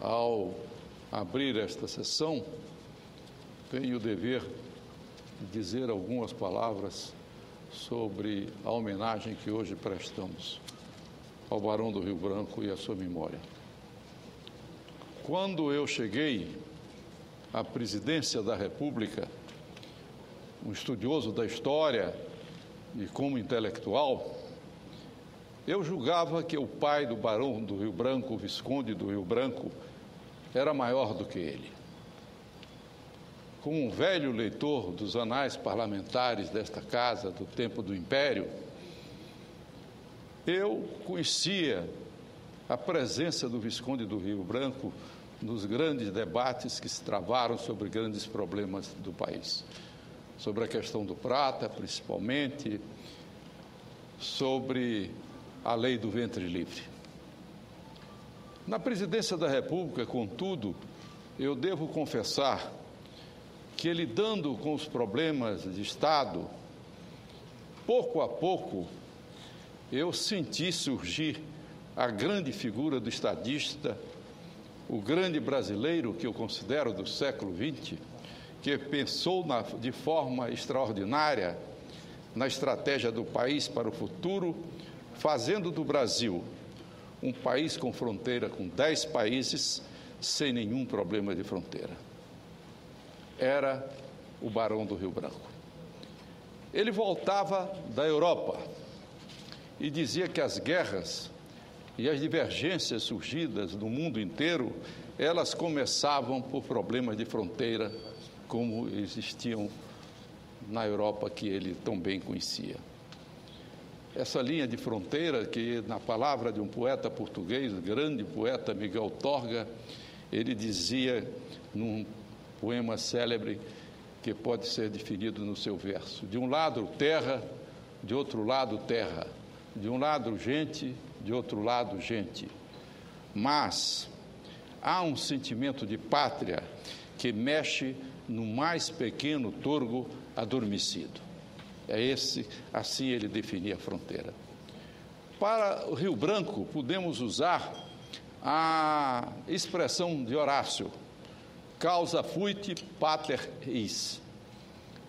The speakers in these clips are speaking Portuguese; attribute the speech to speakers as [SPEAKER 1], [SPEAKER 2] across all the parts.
[SPEAKER 1] Ao abrir esta sessão, tenho o dever de dizer algumas palavras sobre a homenagem que hoje prestamos ao Barão do Rio Branco e à sua memória. Quando eu cheguei à presidência da República, um estudioso da história e como intelectual, eu julgava que o pai do Barão do Rio Branco, o Visconde do Rio Branco, era maior do que ele. Como um velho leitor dos anais parlamentares desta casa, do tempo do Império, eu conhecia a presença do Visconde do Rio Branco nos grandes debates que se travaram sobre grandes problemas do país. Sobre a questão do prata, principalmente, sobre a lei do ventre livre. Na presidência da República, contudo, eu devo confessar que, lidando com os problemas de Estado, pouco a pouco, eu senti surgir a grande figura do estadista, o grande brasileiro que eu considero do século XX, que pensou de forma extraordinária na estratégia do país para o futuro, fazendo do Brasil um país com fronteira com 10 países, sem nenhum problema de fronteira. Era o Barão do Rio Branco. Ele voltava da Europa e dizia que as guerras e as divergências surgidas no mundo inteiro, elas começavam por problemas de fronteira, como existiam na Europa, que ele tão bem conhecia. Essa linha de fronteira, que na palavra de um poeta português, grande poeta Miguel Torga, ele dizia num poema célebre que pode ser definido no seu verso: de um lado terra, de outro lado terra, de um lado gente, de outro lado gente. Mas há um sentimento de pátria que mexe no mais pequeno torgo adormecido. Assim ele definia a fronteira. Para o Rio Branco, podemos usar a expressão de Horácio: causa fuit pater is.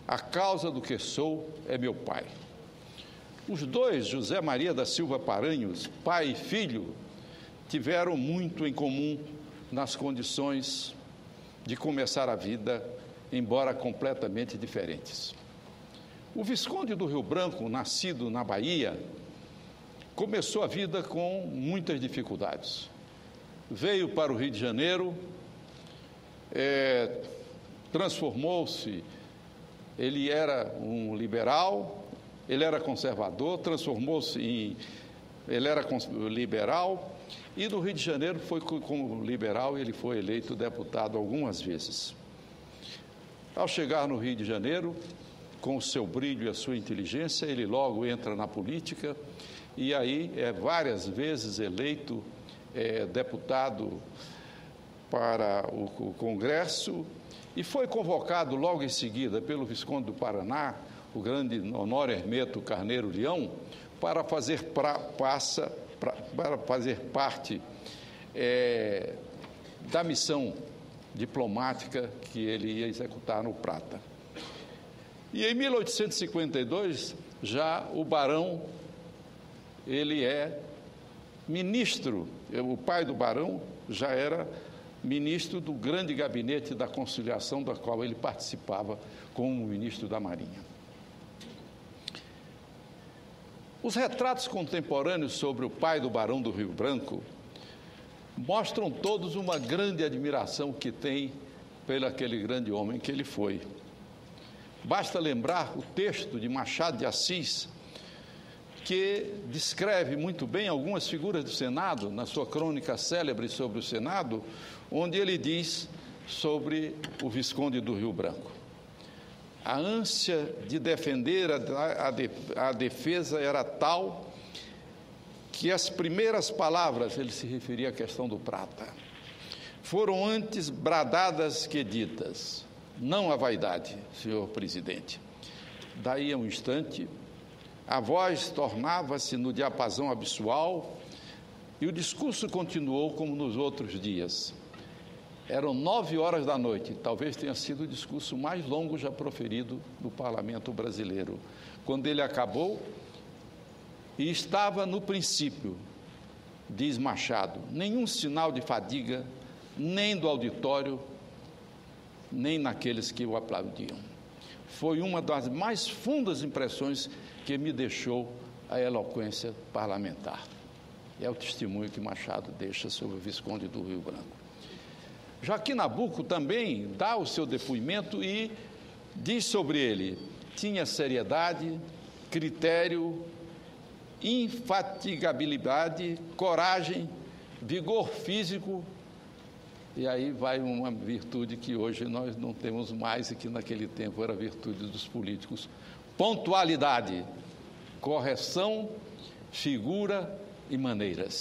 [SPEAKER 1] A causa do que sou é meu pai. Os dois, José Maria da Silva Paranhos, pai e filho, tiveram muito em comum nas condições de começar a vida, embora completamente diferentes. O Visconde do Rio Branco, nascido na Bahia, começou a vida com muitas dificuldades. Veio para o Rio de Janeiro, transformou-se, ele era um liberal, ele era conservador, ele era liberal, e no Rio de Janeiro foi como liberal, ele foi eleito deputado algumas vezes. Ao chegar no Rio de Janeiro, com o seu brilho e a sua inteligência, ele logo entra na política e aí é várias vezes eleito deputado para o Congresso e foi convocado logo em seguida pelo Visconde do Paraná, o grande Honório Hermeto Carneiro Leão, para fazer parte da missão diplomática que ele ia executar no Prata. E em 1852, já o Barão, ele é ministro, o pai do Barão já era ministro do grande gabinete da conciliação, da qual ele participava como ministro da Marinha. Os retratos contemporâneos sobre o pai do Barão do Rio Branco mostram todos uma grande admiração que tem pelo aquele grande homem que ele foi. Basta lembrar o texto de Machado de Assis, que descreve muito bem algumas figuras do Senado, na sua crônica célebre sobre o Senado, onde ele diz sobre o Visconde do Rio Branco: a ânsia de defender a defesa era tal que as primeiras palavras, ele se referia à questão do prata, foram antes bradadas que ditas. Não a vaidade, senhor presidente. Daí a um instante, a voz tornava-se no diapasão abissual e o discurso continuou como nos outros dias. Eram 9 horas da noite, talvez tenha sido o discurso mais longo já proferido no parlamento brasileiro. Quando ele acabou, e estava no princípio, diz Machado, nenhum sinal de fadiga, nem do auditório, nem naqueles que o aplaudiam. Foi uma das mais fundas impressões que me deixou a eloquência parlamentar. É o testemunho que Machado deixa sobre o Visconde do Rio Branco. Joaquim Nabuco também dá o seu depoimento e diz sobre ele: tinha seriedade, critério, infatigabilidade, coragem, vigor físico, e aí vai uma virtude que hoje nós não temos mais e que naquele tempo era virtude dos políticos: pontualidade, correção, figura e maneiras.